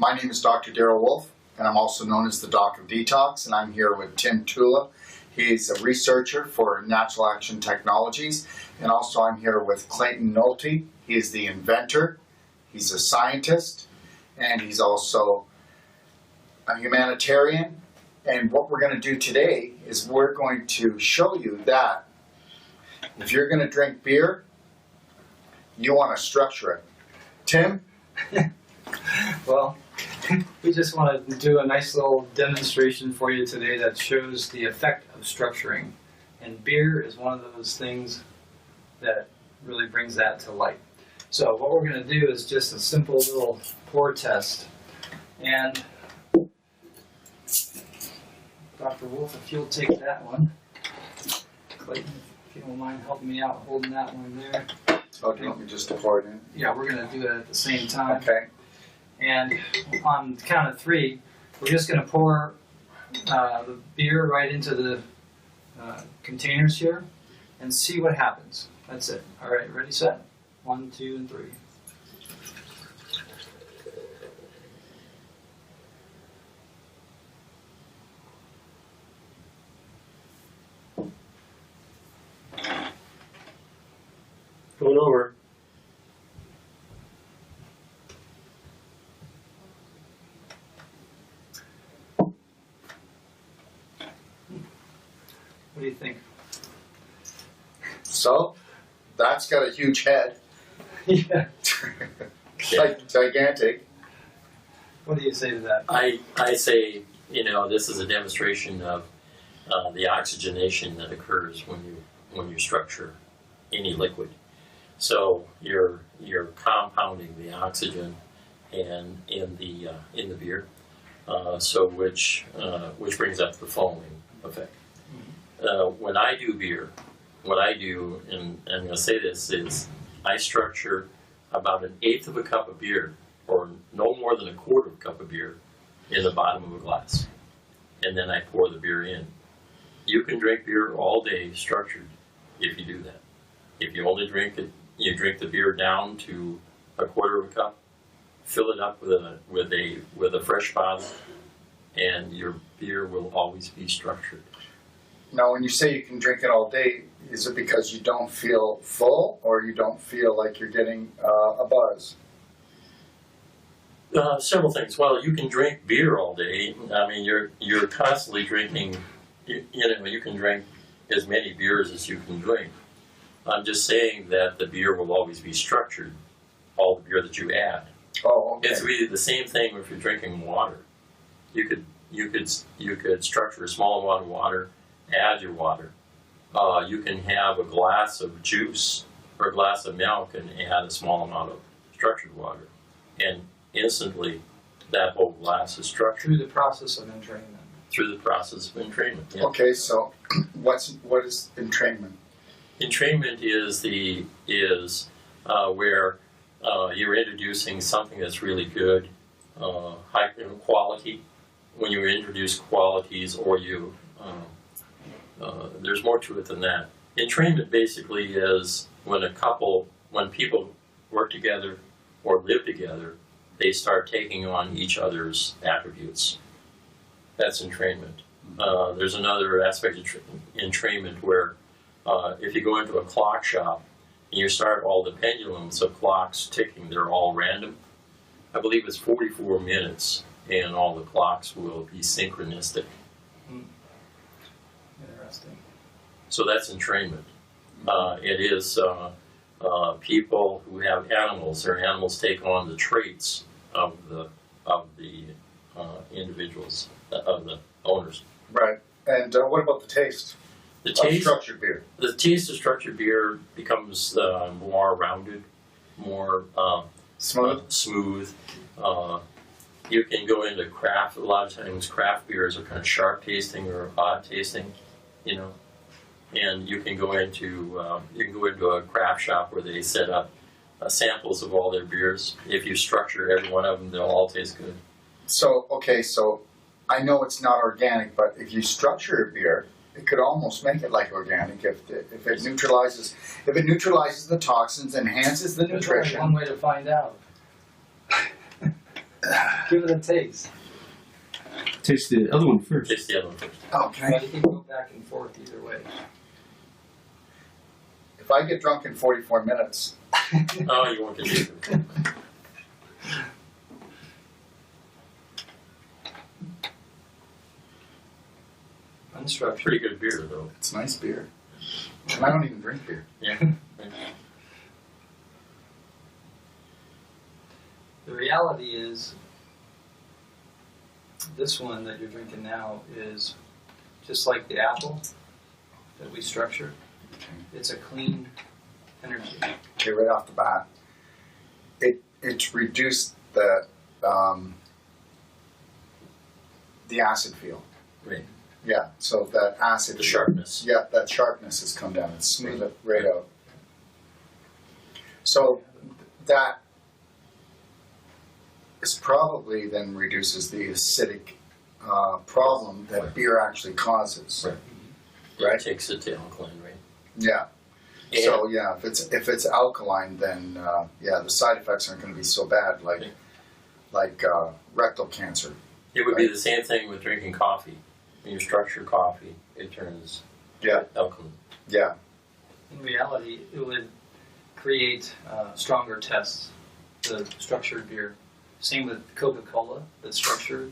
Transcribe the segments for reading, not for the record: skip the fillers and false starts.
My name is Dr. Darrell Wolfe, and I'm also known as the Doc of Detox, and I'm here with Tim Tula. He's a researcher for Natural Action Technologies, and also I'm here with Clayton Nolte. He is the inventor, he's a scientist, and he's also a humanitarian. And what we're going to do today is we're going to show you that if you're going to drink beer, you want to structure it. Tim? Well, we just want to do a nice little demonstration for you today that shows the effect of structuring. And beer is one of those things that really brings that to light. So what we're going to do is just a simple little pour test. And Dr. Wolfe, if you'll take that one. Clayton, if you don't mind helping me out holding that one there. Oh, do you want me just to pour it in? Yeah, we're going to do it at the same time. Okay. And on the count of 3, we're just going to pour the beer right into the containers here and see what happens. That's it. All right, ready, set? 1, 2, and 3. Going over. What do you think? So, that's got a huge head. Yeah. Gigantic. What do you say to that? I say, this is a demonstration of the oxygenation that occurs when you structure any liquid. So you're compounding the oxygen and in the beer, which brings up the foaming effect. When I do beer, what I do, and I'm going to say this, is I structure about 1/8 of a cup of beer, or no more than 1/4 of a cup of beer, in the bottom of a glass. And then I pour the beer in. You can drink beer all day structured if you do that. If you only drink it, you drink the beer down to 1/4 of a cup, fill it up with a fresh bottle, and your beer will always be structured. Now, when you say you can drink it all day, is it because you don't feel full, or you don't feel like you're getting a buzz? Several things. Well, you can drink beer all day. I mean, you're constantly drinking. You can drink as many beers as you can drink. I'm just saying that the beer will always be structured. All the beer that you add. Oh, okay. It's really the same thing if you're drinking water. You could structure a small amount of water. Add your water. You can have a glass of juice or a glass of milk and add a small amount of structured water, and instantly that whole glass is structured. Through the process of entrainment. Through the process of entrainment. Yeah. Okay, so what is entrainment? Entrainment is where you're introducing something that's really good, high quality. When you introduce qualities, or there's more to it than that. Entrainment basically is when people work together or live together, they start taking on each other's attributes. That's entrainment. There's another aspect of entrainment where if you go into a clock shop and you start all the pendulums of clocks ticking, they're all random. I believe it's 44 minutes and all the clocks will be synchronistic. Interesting. So that's entrainment. It is people who have animals. Their animals take on the traits of the individuals, of the owners. Right. And what about the taste? The taste, structured beer. The taste of structured beer becomes more rounded, more smooth. You can go into craft. A lot of times, craft beers are kind of sharp tasting or odd tasting, And you can go into a craft shop where they set up samples of all their beers. If you structure every one of them, they'll all taste good. So I know it's not organic, but if you structure a beer, it could almost make it like organic if it neutralizes the toxins, enhances the nutrition. One way to find out. Give it a taste. Taste the other one first. Taste the other one first. Okay. But you can go back and forth either way. If I get drunk in 44 minutes, Oh, you won't get it. Unstructured. Pretty good beer, though. it's nice beer. And I don't even drink beer. Yeah. The reality is, this one that you're drinking now is just like the apple that we structured. It's a clean energy. Okay, right off the bat, it's reduced the acid feel. Right. Yeah, so that acid The sharpness. Yeah, that sharpness has come down. It's smoothed it right out. So that is probably then reduces the acidic problem that Right. beer actually causes. Right. Right. It takes it to alkaline, right? Yeah. And So yeah, if it's alkaline, then the side effects aren't going to be so bad, like rectal cancer. it would be the same thing with drinking coffee. When you structure coffee, it turns Yeah. alkaline. Yeah. In reality, it would create stronger tests, the structured beer. Same with Coca-Cola that's structured.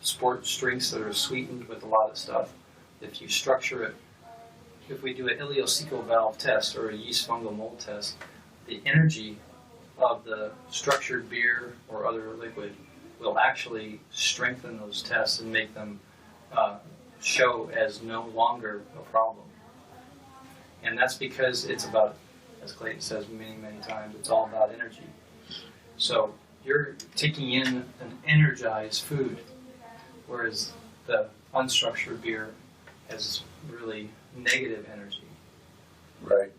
Sports drinks that are sweetened with a lot of stuff. If you structure it, if we do an ileocecal valve test or a yeast fungal mold test, the energy of the structured beer or other liquid will actually strengthen those tests and make them show as no longer a problem. And that's because it's about, as Clayton says many, many times, it's all about energy. So you're taking in an energized food, whereas the unstructured beer has really negative energy. Right.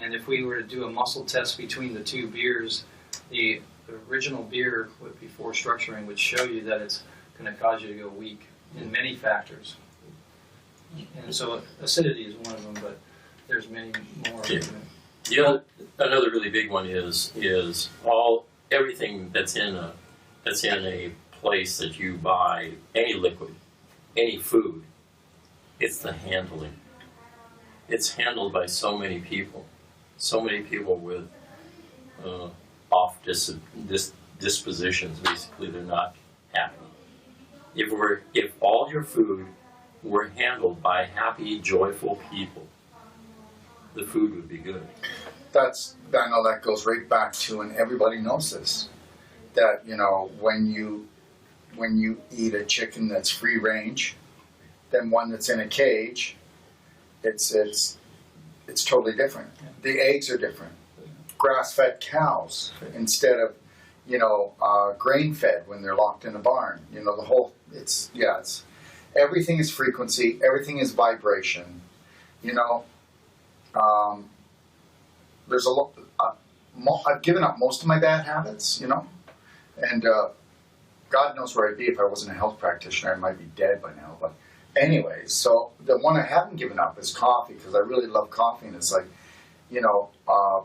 And if we were to do a muscle test between the two beers, the original beer before structuring would show you that it's going to cause you to go weak in many factors. And so acidity is one of them, but there's many more. Yeah. Another really big one is everything that's in a place that you buy, any liquid, any food. It's the handling. It's handled by so many people with off dispositions. Basically, they're not happy. If all your food were handled by happy, joyful people, the food would be good. I know that goes right back to, and everybody knows this, that when you eat a chicken that's free range, then one that's in a cage, it's totally different. The eggs are different. Grass-fed cows instead of grain-fed when they're locked in a barn. It's everything is frequency, everything is vibration. There's a lot. I've given up most of my bad habits, and God knows where I'd be if I wasn't a health practitioner. I might be dead by now. But anyways, so the one I haven't given up is coffee, because I really love coffee, and it's like,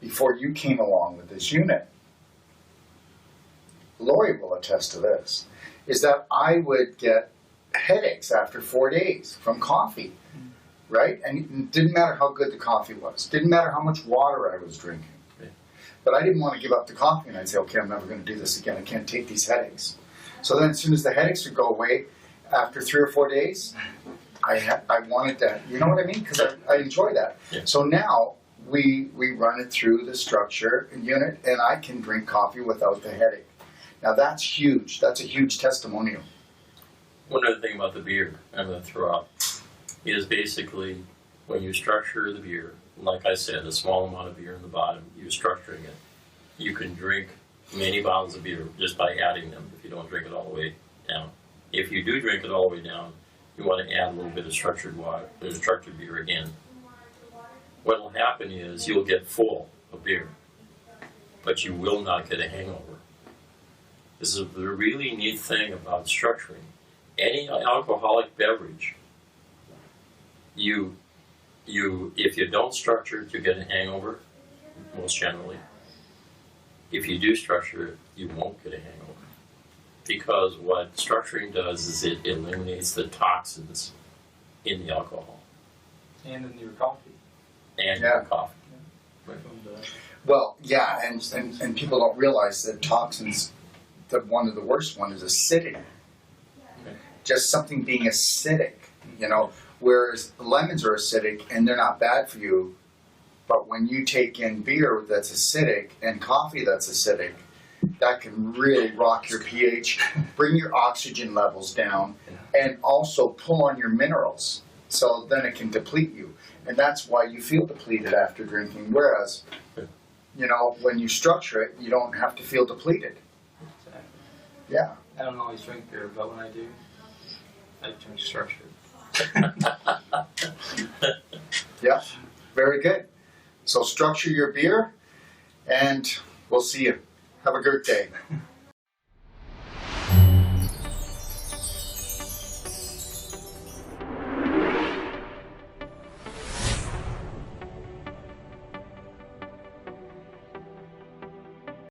before you came along with this unit, Lori will attest to this, is that I would get headaches after 4 days from coffee, right? And it didn't matter how good the coffee was. Didn't matter how much water I was drinking. Okay. But I didn't want to give up the coffee, and I'd say, okay, I'm never going to do this again. I can't take these headaches. So then as soon as the headaches would go away, after 3 or 4 days, I wanted to, you know what I mean? Because I enjoy that. Yeah. So now we run it through the structure unit, and I can drink coffee without the headache. Now that's huge. That's a huge testimonial. One other thing about the beer I'm going to throw out is basically when you structure the beer, like I said, a small amount of beer in the bottom, you're structuring it. You can drink many bottles of beer just by adding them if you don't drink it all the way down. If you do drink it all the way down, you want to add a little bit of structured water, structured beer again. What will happen is you'll get full of beer, but you will not get a hangover. This is the really neat thing about structuring. Any alcoholic beverage, if you don't structure it, you get a hangover, most generally. If you do structure it, you won't get a hangover. because what structuring does is it eliminates the toxins in the alcohol And in your coffee. and Yeah. your coffee. Well, yeah, and people don't realize that toxins, one of the worst one is acidity. Just something being acidic, you know, whereas lemons are acidic and they're not bad for you. But when you take in beer that's acidic and coffee that's acidic, that can really rock your pH, bring your oxygen levels down, and also pull on your minerals. So then it can deplete you. And that's why you feel depleted after drinking. Whereas, you know, when you structure it, you don't have to feel depleted. Exactly. Yeah. I don't always drink beer, but when I do, I drink structured. Yeah. Very good. So structure your beer, and we'll see you. Have a good day.